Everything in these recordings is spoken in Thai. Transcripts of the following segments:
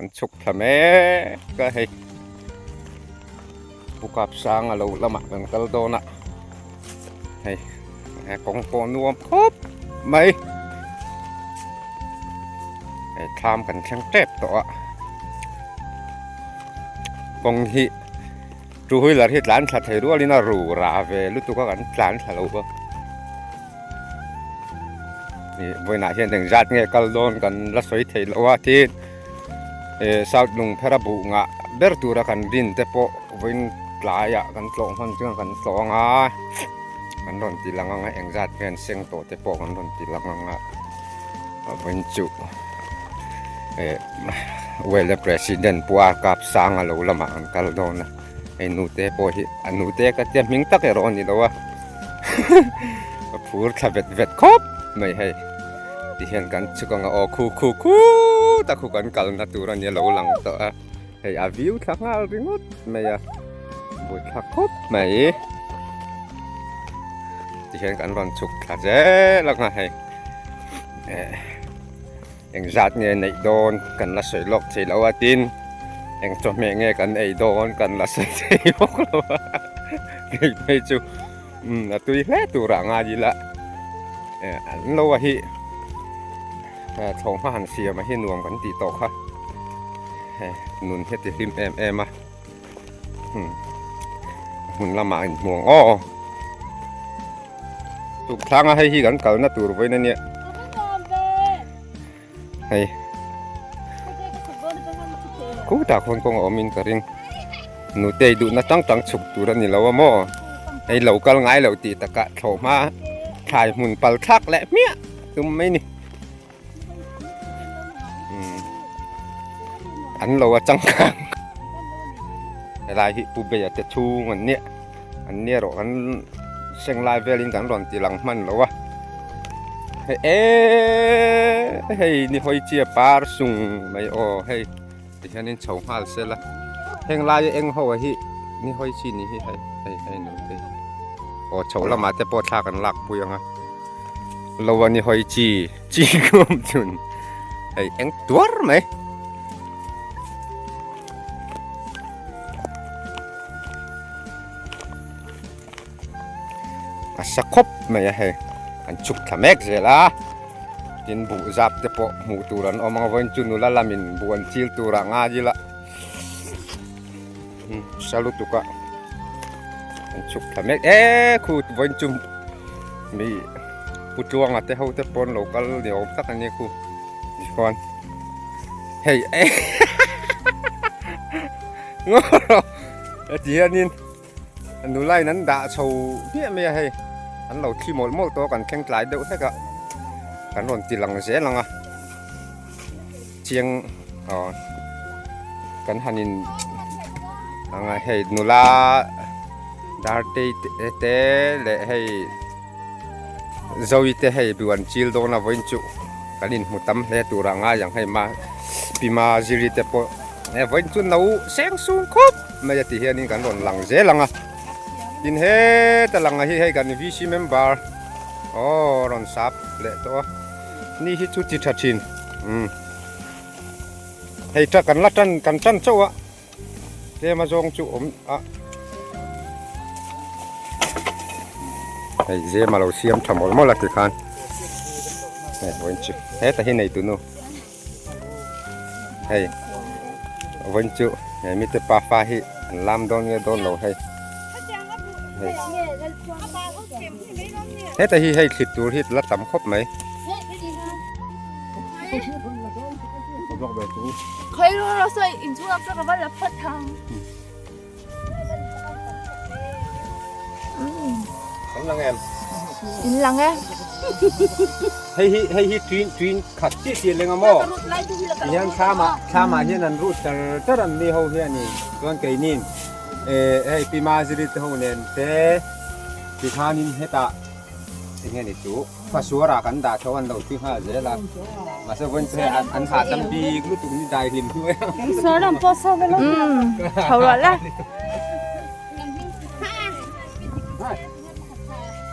มันฉุกทำไมก็ให้ผู้กับสร้างเราละหมาดกันก็โดนอ่ะให้กองโปนวมครบไหมให้ทำกันแข่งเจ็บตัวกองที่รู้ให้ละที่ร้านสัตว์ให้รู้ลินารู้ราเวรู้ตัวกันร้านสัตว์รู้ปะนี่วันไหนเช่นถึงจัดเงี้ยก็โดนกันละสวยเทลว่าที่สาวลุงเพระบุงะเบิร์ตัวกันดินแต่พอวันหลายกันโลงมันเรื่องกันโลงกันโดนตีลังงะเองจัดเป็นเสียงโตแต่พอกันโดนตีลังงะวันจุเวลาประธานปัวกับสร้างเราละมาอันกันโดนนะไอ้นูเตะพอที่อันนูเตะก็จะมิงตักเอรอนี่แล้ววะพูดขับเวทครบไม่ให้ที่เห็นกันชุกงอคูตะคุกันกัลนัตุรันเนี่ยเราหลังต่อให้อาวิวทักงาริงดไม่อะบุตรทักครบไม่ที่เห็นกันรันชุกทักเจแล้วก็ให้เองจัดเงี้ยในโดนกันละสวยลกที่เราตินเองจอมเงี้ยกันไอโดนกันละสวยที่พวกเราไม่จูตุยเล่ตุรังอาจิละอันเราว่าที่ทองพระหันเสียมาให้นวมกันตีโตค่ะนุนเฮ็ดติฟิมมาหุ่นละหมาหม่วงอ้อทุกครั้งให้ที่กันเก่าหน้าตัวไว้นั่นเนี่ยให้กูตาคนคงเอามินกระริงหนูเตยดูน่าตั้งฉุกตัวนี่แล้วว่าโม่ให้เหล่าก็ง่ายเหล่าตีตะกะโถมาถ่ายหุ่นปัลทักและเมียคือไม่นี่อันเราจังกังอะไรที่ปูเบียจะชูอันเนี้ยหรอกอันเชียงรายเวลินกันร้อนตีหลังมันแล้ววะให้นี่หอยเจี๊ยบปลาสุ่งไม่โอ้ให้ดิฉันนี่ชาวฮาลเสร็จละเชียงรายเองเขาว่าที่นี่หอยชีนี่ให้หนูได้โอ้ชาวละมาจะปวดขากันหลักปุยยังไงเราวันนี้หอยจีกุมจุนให้เองตัวไหมสักครบไม่ให้อันชุกทำเอกเสร็จละกินบุจับจะปะหมูตุรันออกมาวันจุนุลละมินบุญจิลตุรังอาจิละสรุปตุกะอันชุกทำเอกคูดวันจุมมีผู้จวงอ่ะแต่เขาจะปนโลกัลเดี๋ยวสักอันนี้คูดิคอนเฮ้ยงอเราจีอันนี้อันนู้นไล่นั้นด่าโชว์เนี่ยไม่ให้อันเราที่หมดตัวกันแข่งไกลเดี๋ยวแค่กันรอนตีหลังเสียหลังเชียงกันหันินอะไรให้นูลาดาร์ตี้เตะเลยให้Zoe teให้บิวันจิลโดนาวันจุกันนินมุตัมเลยตัวรังอย่างให้มาปีมาจิริเตปวันจุนเราเสียงสูงครบไม่จะตีเฮียนี่กันรอนหลังเสียหลังดินเฮแต่หลังให้กันวิชิเมมเบอร์รอนซับเลยตัวนี่ที่ชุดที่ชัดชินให้ถ้ากันลัดกันจันเจ้าเดี๋ยวมาจงจุให้เจมาเราเสียมทำหมดละที่คันวันจุแต่ที่ไหนตัวนู้ให้วันจุมีแต่ปลาฟ้าที่ลำโดนเงี้ยโดนเราให้แต่ที่ให้คิดตัวที่ละต่ำครบไหมเคยรู้เราใส่อินชูอัพกับว่ารับพัดทางลังแอมอินหลังให้ทวินขัดที่เสียเลยงมั้งยังข้ามาเฮียนันรูดแต่รันมีเขาเฮียนี่ตัวนั้นไกนินให้ปีมาสิริตเขาเนี่ยแต่ปีขานินเฮตาเงี้ยนี่จูภาษารากันด่าชาวอันเราที่ห้าเจละมาสักวันเช้าอันหาตั้มบีกรู้ตุนี่ได้หิมด้วยสารพัดสับเลยเขาหล่อละ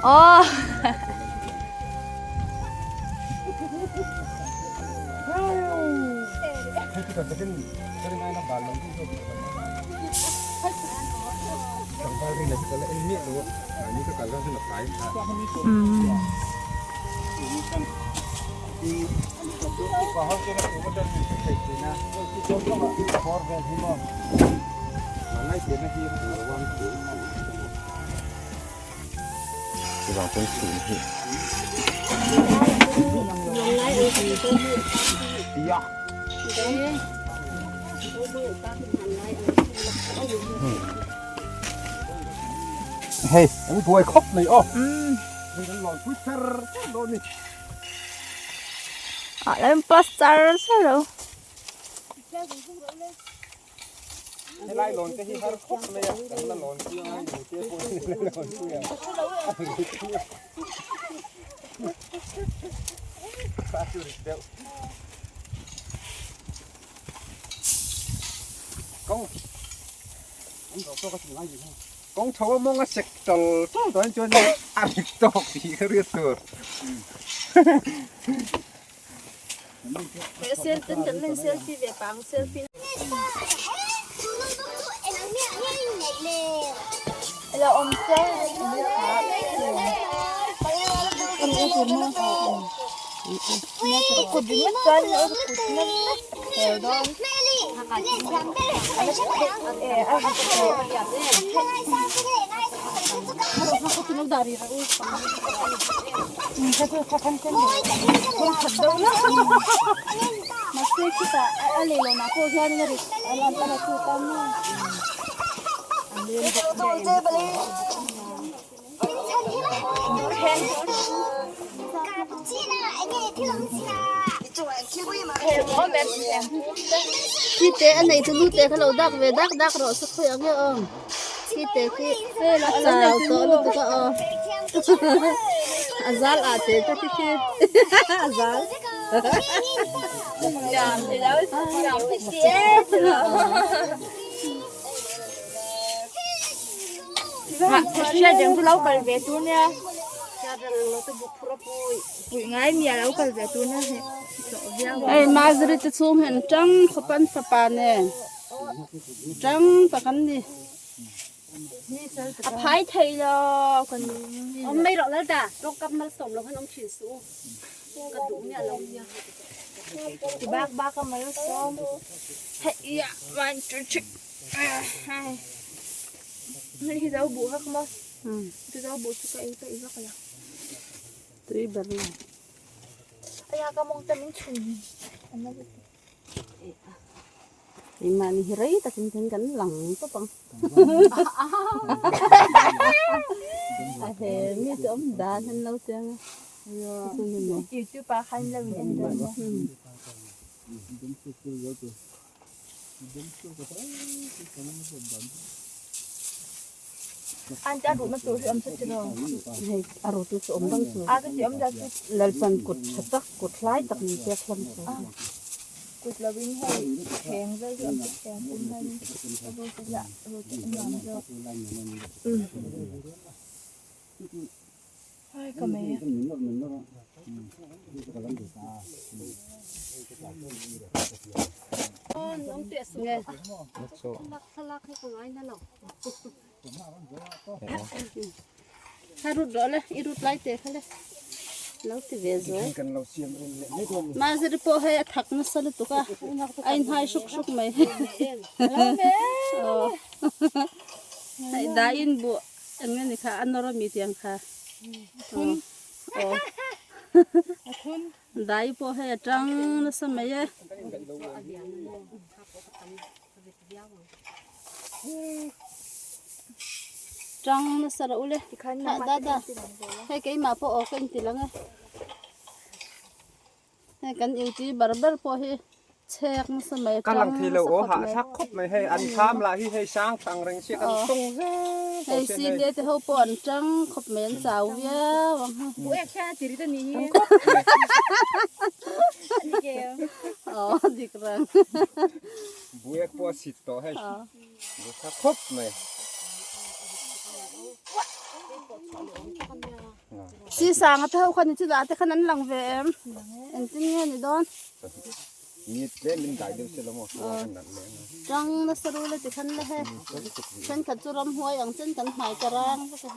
อ๋อ kita bikin sering anak balon itu Kembali ini kalau ini loh, nah ini kalau sudah kain. Ini kan di pohon kita itu dan seperti ini. Itu cuma pohon dan hilang. Mana itu nih hilang tuh. Hilang pun sulit. Iya. Hey, em đuổi khóc này ô. Mình đang lòi Twitter đó nè. Làm plaster sao đâu? Cái lai lòn cái gì hay khóc này, đang là lòn kia ngay, nhiều kia cô này lòn kia. Sao chưa được đâu. Công. Anh bảo tôi có chuyện gì không? Công cháu mong sạch tol tôi đoán cho nên ăn tóc thì cái riết rồi. Cái selfie tính lên selfie về bằng selfie. Là ông chơi cột đi mất chân nữa cột mất đó masih kita alilo na ko yan ngari alam para ko tama khi té anh này tụi té cái lẩu đặc về đặc rồi sức khỏe nghe ông khi té khi chào cỡ nó tụi có azal à té ta khi azal làm thì đâu làm thì chết Saya jangan pulau kalbetu ni. Cara lo tu buku rapui. Pui ngai ni alau kalbetu ni. Ai mazri tu sum hen trăng kapan kapan ne. Trăng pakan ni. Apai thay lo còn. Ông mấy rồi đã. Rốt cắp mất sổng lo ông chỉ số. Cắt đủ ni alau ni. Thì bác có mấy xóm. Hey ya, van chích. Hai. Ini jauh buah kemas. Itu jauh buah suka itu kalau. Tui baru. Ayah kamu temin cumi. Ima ni hirai tak kinten kan lang tu pang. Ahe mi tu om dah hen lau tiang. Itu pakai lagi dan. Anh cha đủ mất tuổi thì âm sẽ chưa Hey, aro tu so om dang so. cái gì âm ra cái Lalpan kut chatak kut lai tak ni pek lam so. cột là vinh hay kèn với âm sẽ kèn cũng hay rồi sẽ dạ rồi sẽ làm rồi ai cầm mẹ Nong te so. Lak salak ni ko ngai na lo. Harut dole, irut lai te khale. Lau te ve zo. Kan lau siam ini tu. Ma zir po he thak na sal tu ka. Ain hai shuk mai. Oh. Hai da in bu angin ni kha anoro mi tiang kha. Oh. Dai po he trăng na samay e. Trăng na sara ule. Da. Hay cái mà po o kan tilang e. Hay kan iuti barbar po he. Chek na samay Kan lang thilau o ha sak khop mai hay ăn tham lại hi hay sang tang reng si kan tung Hay si le te ho po an trăng khop men chau via wang ha. bố em cha chỉ đi tên ní Oh, dik rang. buek po sit to hay sak khop mai Si sang at ho khan chi da te khanan lang ve em. En tin nge ni don. นี่เล่นลิ้นได้เดี๋ยวเสร็จแล้วมั้งตัวขนาดเล่น จังนัสรู้เลยติขันเลยฉันขัดจุรมหัวอย่างเช่นกันหมายกระรังก็จะ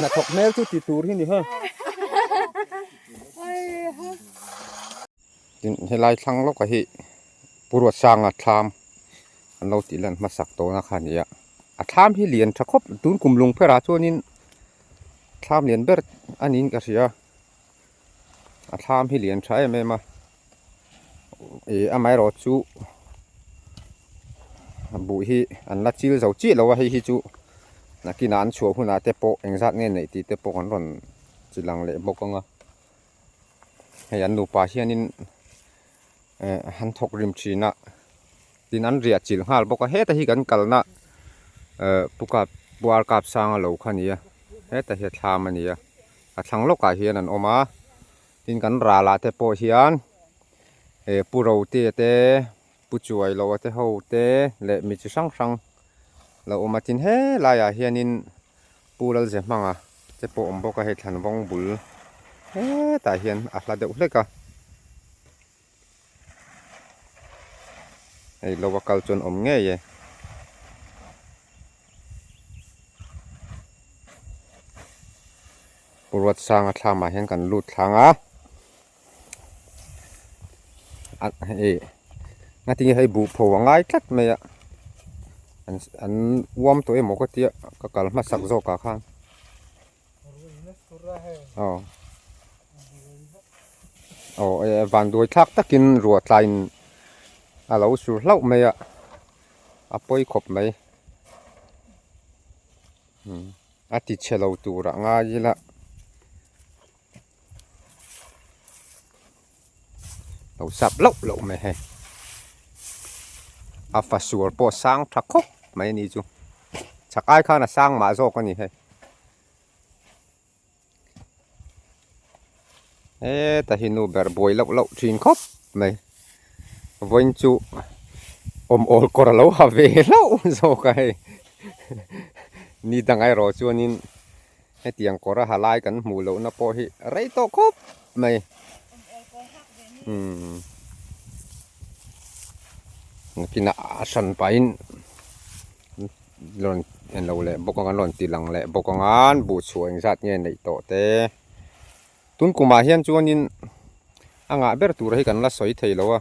น่ะถกแมวทุกตีตูที่นี่ฮะให้ไล่ทั้งโลกก็ฮิปวดสร้างอัฐามอันเราตีลันมาสักโตนะคันนี้อัฐามที่เลียนถ้าครบตุนกุมลงเพื่อราชวนินฐามเลียนเบิดอันนี้ก็เสียอัฐามที่เลียนใช้ไหมมาไม่รอจูบุฮีอันละจิลเจ้าจีเราว่าให้ฮิจูนักกินอันชัวพูน่าเตปโปเองสักเงี้ยไหนตีเตปโปกันร่อนจิลังเละบกงะให้ยันดูป่าเฮียนินหันทกริมชีนะดินันเรียจิลฮาลบกเฮตฮิกันกัลนะปุกับบัวกับสางเหลาขันนี้เฮตเฮทามันนี้ทั้งโลกาเฮียนันออกมาดินกันราลาเตปโปเฮียนปูเราเตะปูช่วยเราเตะเขาเตะเละมีจุดสังเราออกมาทินเฮลายเฮียนินปูเราเจ็บมั้งเจ็บปวดบอกให้ทันวงบุลแต่เฮียนอัดละเดือดเลยก็เราว่าเกาจนอมเงี้ยปวดสร้างทำมาเห็นกันลุดทางงั้นที่ให้บุพวงง่ายจัดไหมอันวอมตัวเองหมกเตี้ยก็กลับมาสักโจกข้างวันดูทักตะกินรัวใจเราสูเล่าไหมปอยขบไหมติดเชลล์ตัวง่ายละเราสับเล่าไหมให้ฟ้าสวยปอสร้างทักคบไม่นี่จูชักไอ้ข้าน่ะสร้างมาโจกันนี่ให้แต่หินูแบบบอยเล่าจีนคบไม่วันจูโอลกอร์เล่าฮาเวเล่าโจกันนี่ตั้งไอ้รอชวนินให้เตียงกอร์ฮาไลกันหมู่เล่าน่ะพอให้ไรโตคบไม่กินสันไปหล่นเราแหละบกงานหล่นตีหลังแหละบกงานบูชวยสัตว์เนี่ยในโตเตตุนกุมาเฮียนจวนนินอ่างเบอร์ตูร์ให้กันละสอยไทยแล้ว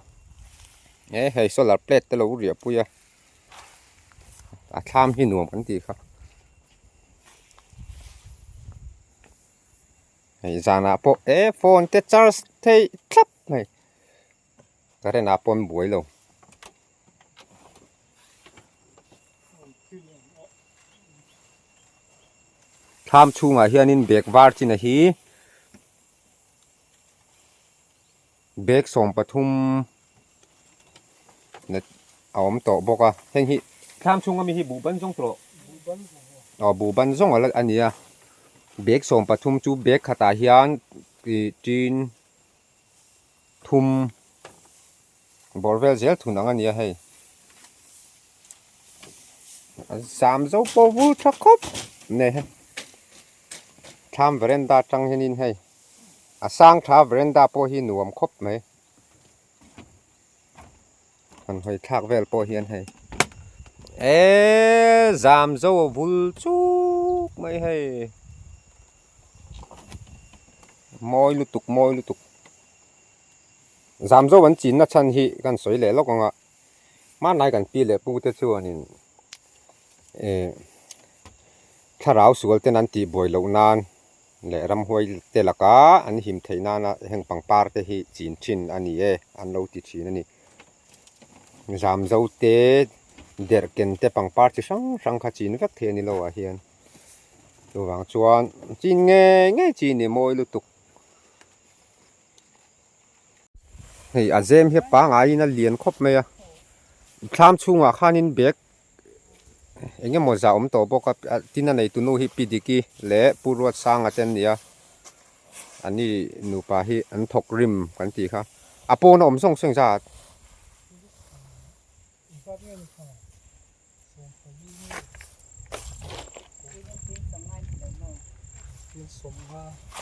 ให้โซลาร์เพลทแต่เราเรียบปุยทำให้หน่วมกันทีครับให้จานาโปโฟนเตชาร์สเทย์ครับไม่ก็ได้นาปนบวยลงทำช่วงเฮียนินเบรกวาร์จินะฮีเบรกส่งปทุมเนี่ยเอาผมต่อบอกว่าเฮงฮีทำช่วงก็มีฮีบูบันส่งตัวบูบันส่งอะไรอันนี้เบรกส่งปทุมจูเบรกขัตาเฮียนจีนทุมบอร์เวลเซลทุนอันนี้ให้สามเจ้าปอวูทักคบเนี่ยทำเวรนดาจังเฮนินให้สร้างทำเวรนดาพอหินหนวมครบไหมมันให้ทักเวลพอเฮียนให้สามเจ้าบุลจุกไม่ให้มอยลุตุกสามเจ้าวันจีนนัชชันฮีกันสวยเลยแล้วก็มาไหนกันปีเลยปูเตชัวนี่ถ้าเราสวยแต่นั้นตีบ่อยเหล่านานและรำหวยเตลกาอันหิมไทยนานะแห่งปังปาร์เตหิจีนชินอันนี้อันเราติดชีนั่นนี่จามเจ้าเตเดร์เกนเตปังปาร์ที่สังขจีนฟักเทนี่เราเฮียนตัววางชวนจีนเงี้ยจีนนี่มวยลุตุกเฮ้ยอาเจมเฮียปังไอ้นั่นเลียนครบไหมคลามช่วงข้านินเบกเอ็งยังมอจ่าตัวบอกว่าที่นั่นในตุนูฮิปิดิกีเละปูรวดสร้างอาเจนเนี่ยอันนี้หนูปาฮิอันทกริมกันทีครับอาโปนอมส่งเสียงจัด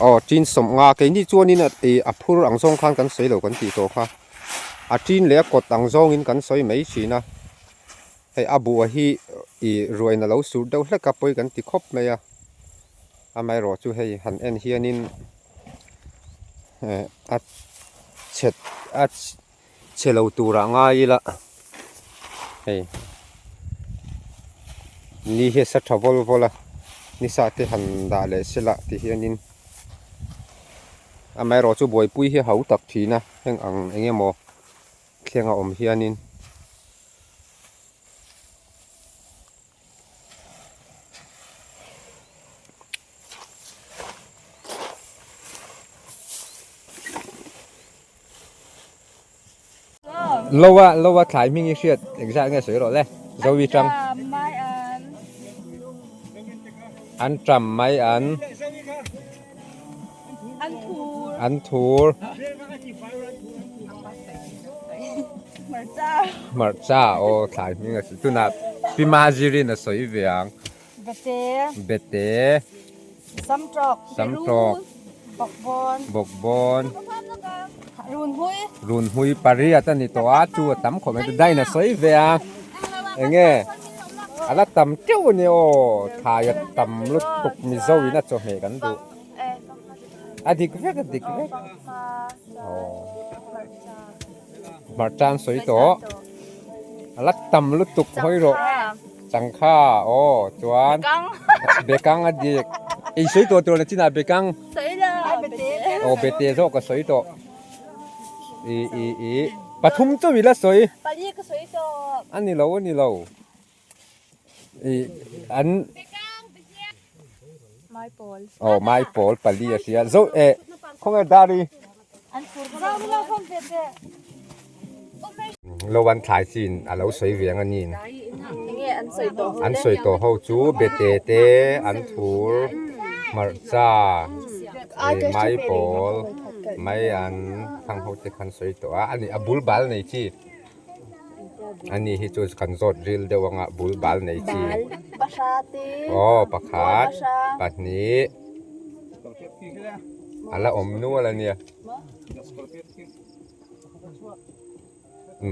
อ๋อจีนสมงาเกี่ยนี่จวนนี่น่ะอัพูรังซงคันกันสวยเหล่ากันตีโตค่ะจีนเลี้ยกดอังซงอินกันสวยไม่ชีนะให้บัวฮีรวยน่ะเราสูดเดาเล็กกับไปกันตีครบไหมไม่รอจูให้หันเอ็นเฮียนินเช็ดเชลาวตูระง่ายละเฮ้นี่เฮสัตว์วอลละนี่สัตว์ที่หันดาเลสละที่เฮียนินไม่รอจูบวยปุยเฮียเขาตักทีนะเฮงอังเงี้ยโมเคียงอมเฮียนินlowa khai ming yi shiat exact nge soi ro le zowi tram mai an tram mai an thur marcha o khai ming as tu na pi ma jiri na soi veang bete samtrok bokbon run hui pari ata ni to a chu tam kho me dai na soi veang enge ala tam tiu ni o tha ya tam lut tuk mi zowi na cho me kan du adik ve o marchan soi to ala tam lut tuk hoi ro changkha o chuan bekang adik ei soi to na china bekang o bete zo ka soi toปทุมจะมีละสวยปลีก็สวยจบอันนี้เราอันไม้ปอลอ๋อไม้ปอลปลีเสียโซคงจะดารีอันฟูเราคงเด็ดเราวันถ่ายซีนเราสวยเวียงอันนี้อันสวยตัวเขาจูเบเตเตอันทูมาจ้าไม้ปอลไม่อันทางเขาจะคันสวยตัวอันนี้บุลบาลในที่อันนี้ที่จูสคันสดริลเดียวงบุลบาลในที่ปะชาติอ๋อปะขาดปัดนี้อะไรอมนัวอะไรเนี่ย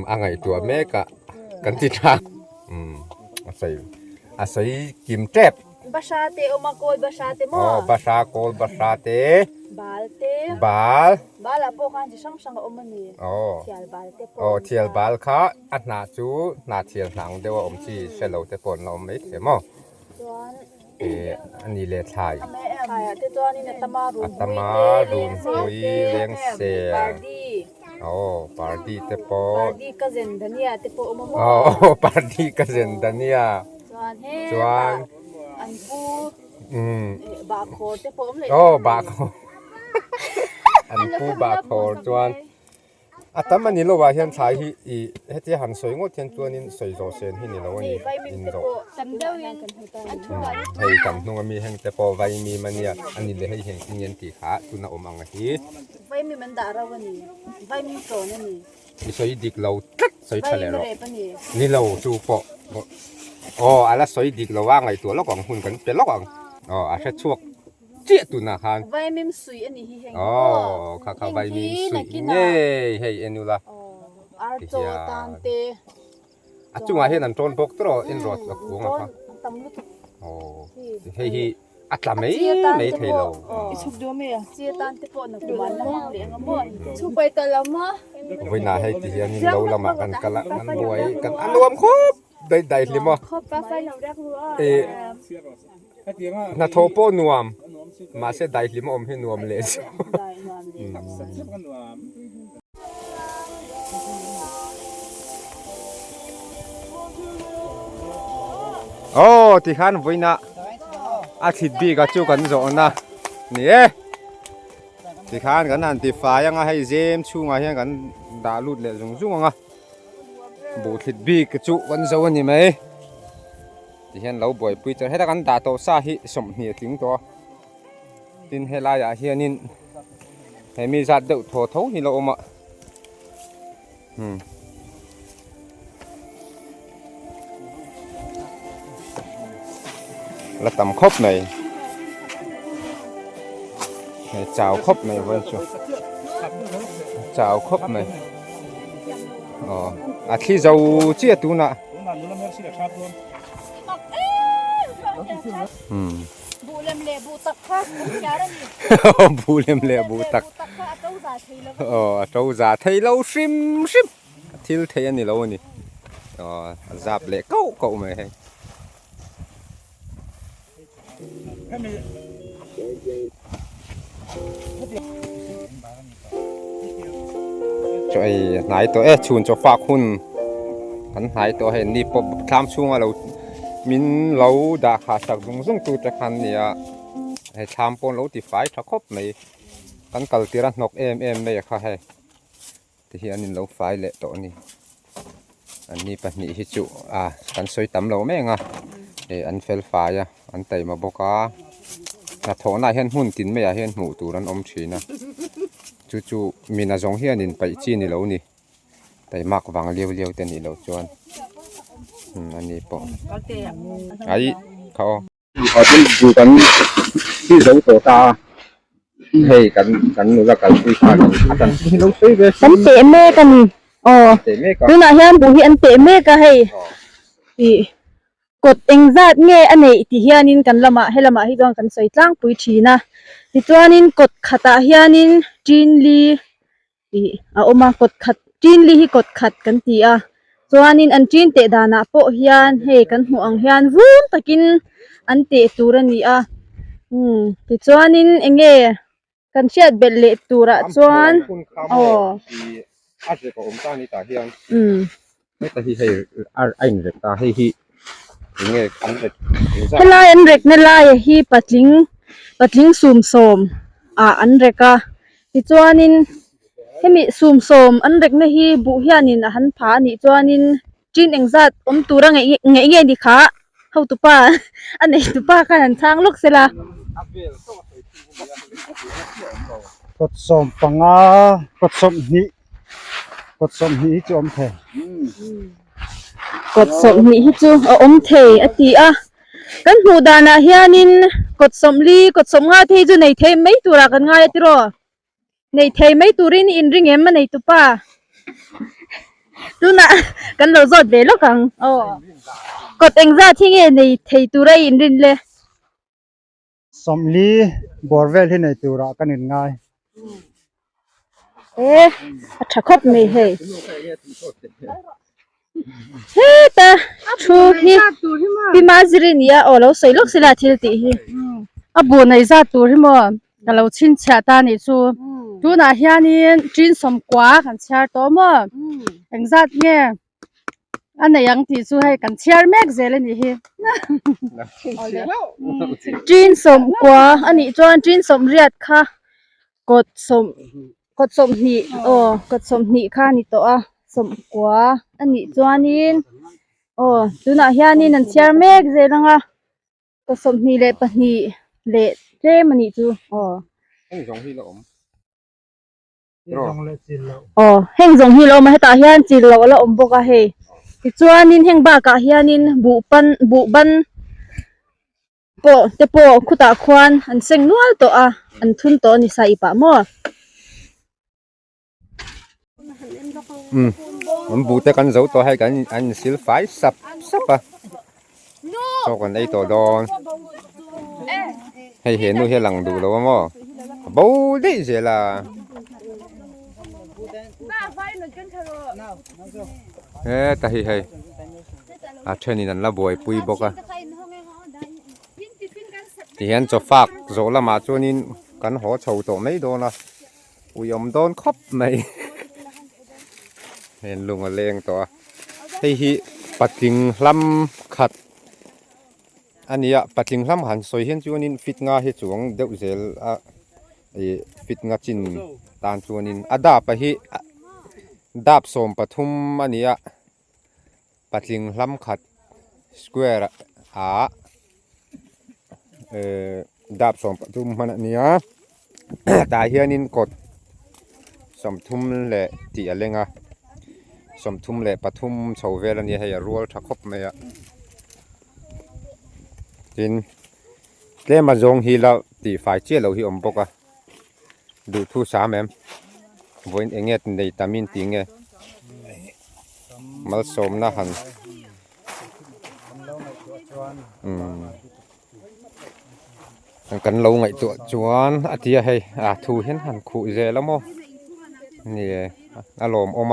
อันไงตัวแม่กะกันติดทางอาศัยกิมเจ็บBasate o makoy basate mo. Oh, basakol basate. Balte. Bal apo kan jisang sang omani. Oh. Tial balte po. Oh, tial bal kha at na chu na tial nang dewa omchi selo te pon lo mai se mo. Chuan ani le thai. Thai te chuan ni tamarun hui leng se. Party. Oh, party te po. Party ka zen dania te po mo. Oh, party ka zen dania. Chuanอันปูบาโคเตปมเลยโอ้บาโคอันปูบาโคจวนแต่มันนี่เราว่าเห็นสายที่เฮ็ดที่หันสวยงดเห็นตัวนี้สวยโซเซนที่นี่เราว่านี่อินโดให้กันนุ่งมีแห่งแต่พอไว้มีมันเนี่ยอันนี้เลยให้เห็นที่เงินตีขาตุนอมอังฮีไว้มีมันด่าเราวันนี้ไว้มีโซนนี่มีสวยดิกเราสวยทะเลเรานี่เราจูปออ๋ออะไรสวยดีเราว่าไงตัวเราของหุ่นกันเป็นเราของอ๋ออาจจะช่วงเจี๊ยตุนาคารใบมีสวยอันนี้เฮงอ๋อข้าใบมีสวยเย่เฮ้ยเอ็นยูละอาร์โจตันเตอาจุงอาเห็นนั่นโจนพกตัวเอ็นรถกับกูงอ่ะอ๋อเฮ้ยอัตลาไม่เทเราชุบดูมั้ยเจี๊ยตันเตปอนกูวันละมั่งเลี้ยงอ่ะมั่งชุบไปตะละมั่งวันน่าให้ที่เฮียนี่เราละมากันกันละกันบวยกันอันรวมครบได้ลิมอ่ะนาโทโปนวมมาเสได้ลิมอมให้นวมเลยโอ้ที่ขันไว้นะอาทิตย์บีก็จูกันโซนนะนี่ที่ขันกันนั่นที่ฟ้ายังให้เจมชูมาเฮียกันดาลุดเลยจุงอ่ะบูทิดบีกจุวันเสาร์นี่ไหมที่เห็นเราบ่อยปุยจะให้ตะกันด่าโตซาฮิสมเหตุถึงตัวดินเฮลายาเฮียนินให้มีจัดเดือดโถเท่าที่เราอมอ่ะแล้วตำครบไหน chào khóc này vậy chứ chào khóc này khi dầu chia tu nè bu lem le bu tak kha ya ra ni bu lem le bu tak kha tau za thei la trâu già thấy lâu sim sim thiếu thấy anh lâu nè dạp lệ cậu cậu mày hay cho ai nãy tôi chun cho phạc hun hắn nãy tôi hay đi bọc tham xuống lâu min lâu đã khá sắc dung dung tu chắc hắn nè hay tham pon lâu thì phải chắc khóc mày hắn cầu tiền nọc em mày khá hay thì hiện anh lâu phải lệ tổ nè anh đi bắt nhị hít trụ hắn xoay tắm lâu mấy ngà để anh phèn phải anh tẩy mà bốc là thổ này hiện hun tin mày hiện mù tu anh ôm chi nè chú mình giống hiện nhìn bảy chi nè lâu nè tẩy mặc vàng liêu tên nè lâu cho anh đi bỏ ấyเขาที่อยู่กันที่เราตัวตาให้กันหนูละกันที่ข้ากันที่เราซื้อไป กันเตะแม่กันเต็มเลยก็ ดูนะเฮียนบุเฮียนเตะแม่ก็ให้ที่กดเองจัดเงี้ยอันนี้ที่เฮียนินกันละมาให้ดวงกันใส่จ้างปุ๋ยชีนะที่ตัวนินกดขัดเฮียนินจีนลีที่เอามากดขัดจีนลีให้กดขัดกันตีตัวนินอันจีนเตะดานะโปเฮียนให้กันหัวเฮียนวุ้นตะกินอันเตะตัวนี้ที่ตัวนินเองกันเชียดเบลเละตัวละส่วนอาจจะก็อมตานี่ตาเฮียนไม่ตาที่ให้ไอ้เด็กตาให้ฮียังไงอันเด็กให้ลายอันเด็กนั่นลายฮีปัดลิงซูมโสมอันเด็กที่ตัวนินให้มีซูมโสมอันเด็กนี่ฮีบุเฮียนินหันผานี่ตัวนินจีนเองจัดตัวระไงดีค่ะเข้าตุป้าอันไหนตุป้าขนาดทางลูกเสละกดส่งปังกดส่งนี้จอมแทกดสมนี่ฮิจูอมเทอติกันหูดานะเฮียนินกดสมลีกดสมงาเทจูในเทไม่ตุระกันง่ายติรอในเทไม่ตุรินอินริงเอ็มมันในตุป้าดูนะกันเราจอดเบลกังกดเองซาที่เงี้ยในเทตุระอินรินเลยสมลีบอร์เวลที่ในตัวรักกันง่ายถ้าครบไม่เฮ้แต่ชูนี่พี่มาจริงเนี่ยเราใส่ลูกศิลาทิลตีบัวในซาตัวที่มั้งแต่เราชินเชตานี่ดูนะเฮียนี่จีนสมกว่ากันเชียร์ตัวมั้งเองซาเนี่ยอันไหนยังที่ให้กันเชียร์แม็กเซลนี่เฮจีนสมกว่าอันนี้จวนจีนสมเรียดค่ะกดสมนี่กดสมนี่ค่ะนี่ตัวสมกว่าอันนี้จวนนี้ดูนะเฮียนี่นั่นเชียร์แม็กเซลงกดสมนี่เละปะนี่เละเจ้มันนี่จูให้สองที่ละอมเฮงสองที่เรามาให้ตาเฮียนจีเราละอมบกะเฮที่จวนนี้เฮงบ้ากะเฮียนินบุบันเตโปคุตาควันอันเซ็งนัวตัวอันทุนตัวนี่ใส่ปะมั่วมันบูแต่กันเจ้าตัวให้กันอันสิลไฟสับตัวกันไอตัวดอนให้เห็นดูให้หลังดูแล้วว่ามั่วบูได้เสียละแต่ให้เช่นนี้นั่นละบวยปุยบอกที่เห็นจะฝากโจละมาจวนนี้กันหัวเฉาตัวไม่โดนนะอุยมโดนครบไหมเห็นลุงเลงตัวให้ฮิปัดกิ่งลำขัดอันนี้ปัดกิ่งลำหันสวยเห็นจวนนี้ฟิตงาให้จวงเดือดเจลฟิตงาจินตานจวนนี้ดาบไปฮิดาบสมปทุมอันนี้ปัดกิ่งลำขัดสแควร์ดาบสมปทุมมันนี้ตาเฮียนินกดสมทุมเละตีอะไรเงี้ยสมทุมเละปทุมชาวเวลนี่ให้รัวทักคบไหมจินเล่มาจงฮีเราตีฝ่ายเจ้าเราฮีอมปก ดูทูสามวันเองเนี่ยในตามินติงเนี่ยมาสมนะหันกันlâu ngày tụi chuan à tia hay thu hiến hẳn cụ dễ lắm không nè lồm ôm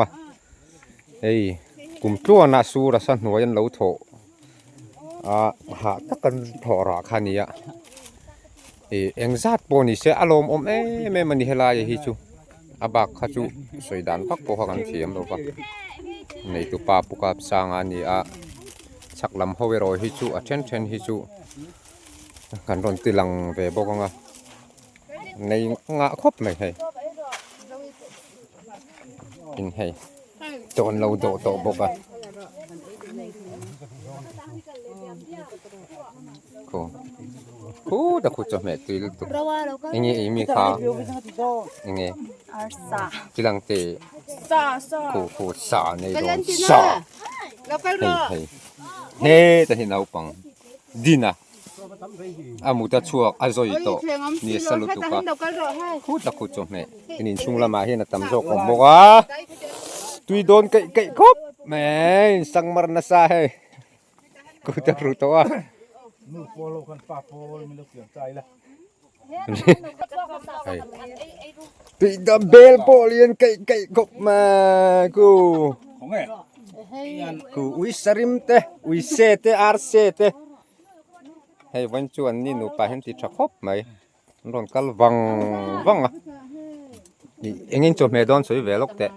ấy cùng chua na su ra san nuôi lâu thổ hạ tất cả thổ ra khăn nhỉ anh sát bồn sẽ lồm ôm ấy mẹ mình đi lại hi chu bạc khá chu soi đàn bắc bộ hàng thiểm đâu vậy này tụi pa bukap sang anh nhỉ chắc làm hôi rồi hi chu chen hi chuกันรอนตีหลังไปบอกว่าในงะครบไหมให้กินให้โจนเราโตบอกว่ากูแต่กูจะไม่ตีลูกตุ๊กอย่างงี้มีขาอย่างงี้ตีหลังตีกูสาในโดนสาให้เฮ้แต่เห็นเอาปังดีนะmuta chuak azoi to ni salutu ka khut la khut chome inin chungla ma hian atam jok om boka tui don kai khop me sangmar na sa he ku ta ru to a nu polo kan pa pol mi lo kyang chai la tui da bel polian kai khop ma ku khong e ku ui sarim te ui se te ar se te hay vẫn chuan ni nu pa hen ti tha khop mai ron kal wang à engin cho me don soi velok te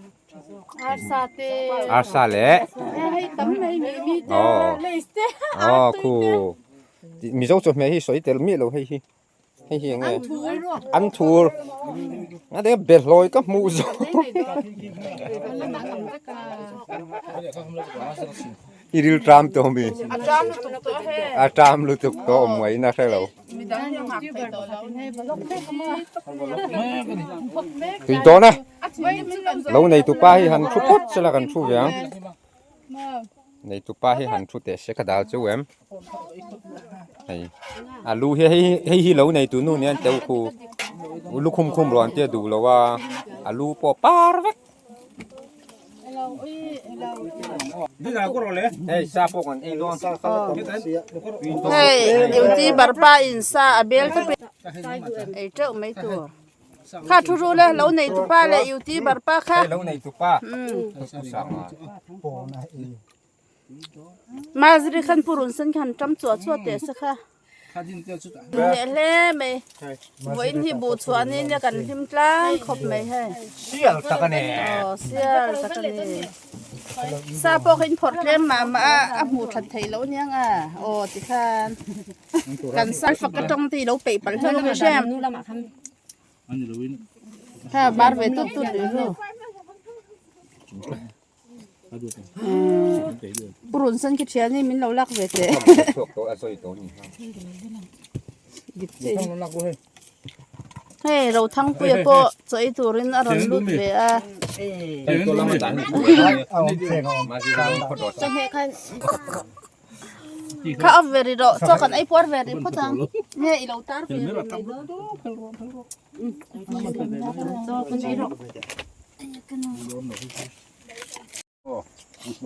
arsa le ku mi zo cho me hi soi tel mi lo hi nge an thur nga de bel loi ka mu zo iril tram to mi tram lu tuk to mai na sai lo tui to na lâu này tụ pa hi han thu phốt sẽ là gần thu vậy này tụ pa hi han thu te sẽ cả đào chú em này lu hi lâu này tụ nu nè tiêu khu lu khum rồi tiêu đủ lâu lu po par vek hey sa po kon ei don hey duty barpa in sa abel ta ei trâu mấy tuổi kha thu ru le lâu này tu pa le duty barpa kha lâu này tụ pa mazri khan purun san khan tam chua chua te sa kha le le me voi hi bu chuan ni ne kan him tlang khop me he sial ta ka ne sial ta ka ne sa po khin phot le ma a mu that thei lo nyang ti khan kan sal fak ka tong ti lo pe pal thon me shem ha bar ve tu ro purun san ki thian ni min lo lak ve te to asoi to ni hey lo thang pu ko choi turin aron lut ve to la ma dan ma ji lo photo cha he khan kha of very ro cho kan ai por very photang he i lo tar ve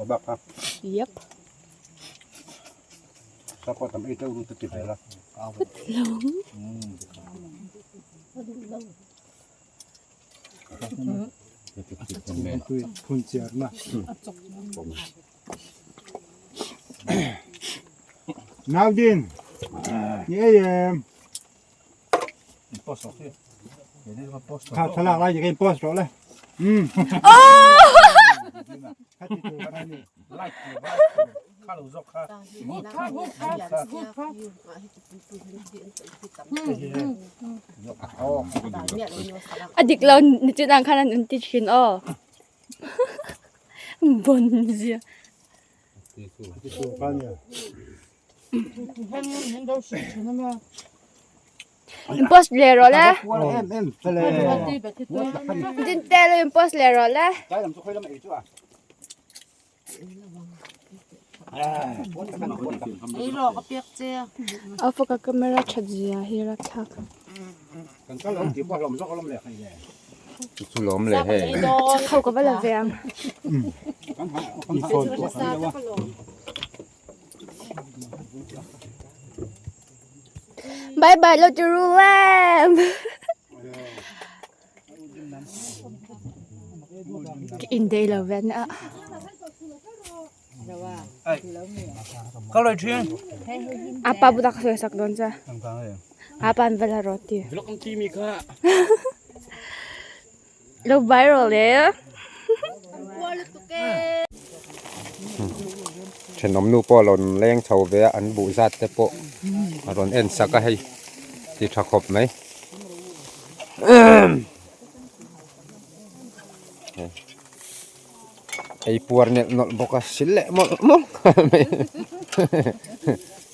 bak ha yep sa po tam ito ru tu la phun chiar na nào din nhé em khát thà lại những cái post rồi đấy adik lo ni chu dang khanan un ti chin o bon zia impos le ro la em din te lo impos le ro la ไอ้หลอกก็เปียกเจีย เอาโฟกัสкамера 찾지야 히라탁. กันก็ลมที่บ่ลมซอกลมแหลกให้แน่ สุลมเลยเฮ้ 착하고 발라베양. กันหาคนโซนตัวนี้ว่า 바이바이 로즈루램. 인데일러 벤아. Kalau dia, 아빠 보다 가서 던져. ต่างๆเลย 아빠는 벨라로티. belok kimi kak. 로 바이럴이에요? เช่นนมนูปอหลนแรงชาวเวอันบุษัตเตปอรอนเอ็นสักให้ที่ทักขบไหมไอ้ปวดเนี่ยนอนบอกว่าสิเละหมด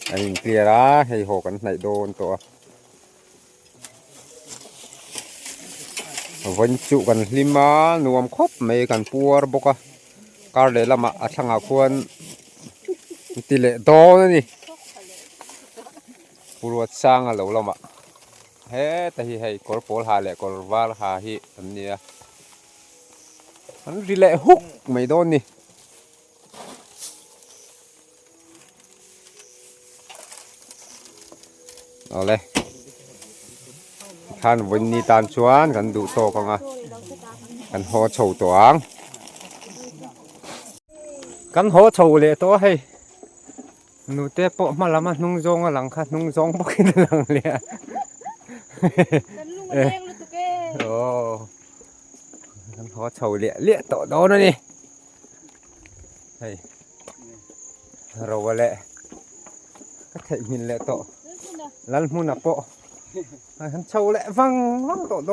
ไอ้เคลียร์ให้หกันไหนโดนตัววันจุกันลิมานวมครบไม่กันปวดบอกว่าการเดลมาอัศงาควรติเละโตนี่ปวดสร้างอะไรเรามาเฮ้แต่ที่ให้กอลโพลหาเละกอลวาลหาฮิอันนี้มันติเละฮุกไม่โดนนี่เอาเลยท่านวันนี้ตามชวนกันดูโตกันอ่ะกันหัวโฉวตัวงกันหัวโฉวเลยตัวให้หนูเตะปะมาละมานุ่งจงหลังค่ะนุ่งจงปกินหลังเลยโอ้กันหัวโฉวเละโตโดนนี่เฮ้ยเราว่าเละก็แค่หินเละโตลันมุนอ่ะปะฉันโฉวเละฟังโตโต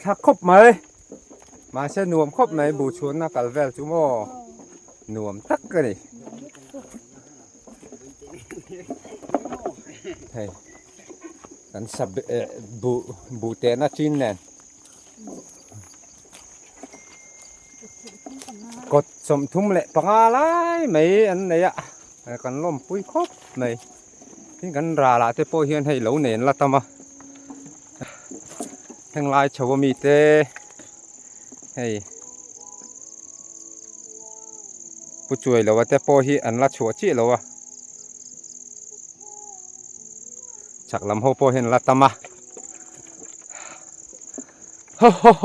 ถ้าครบไหมมาเช่นนวมครบไหมบูชวนนักกัลเวลจุโมนวมตักกันนี่เฮ้ยกันสับบูเตน่าจินแน่กดสมทุ่มเละปังอะไรไม่อันไหนอ่ะกันล้มปุ้ยครบไม่ที่กันราละเตโปเฮียนให้เหลาเนินละตามาทั้งลายชาวมีเตให้ผู้ช่วยเราว่าแต่พอฮีอันละชัวจีเราว่าจากลำโพพอเห็นละตามาโฮโฮโฮ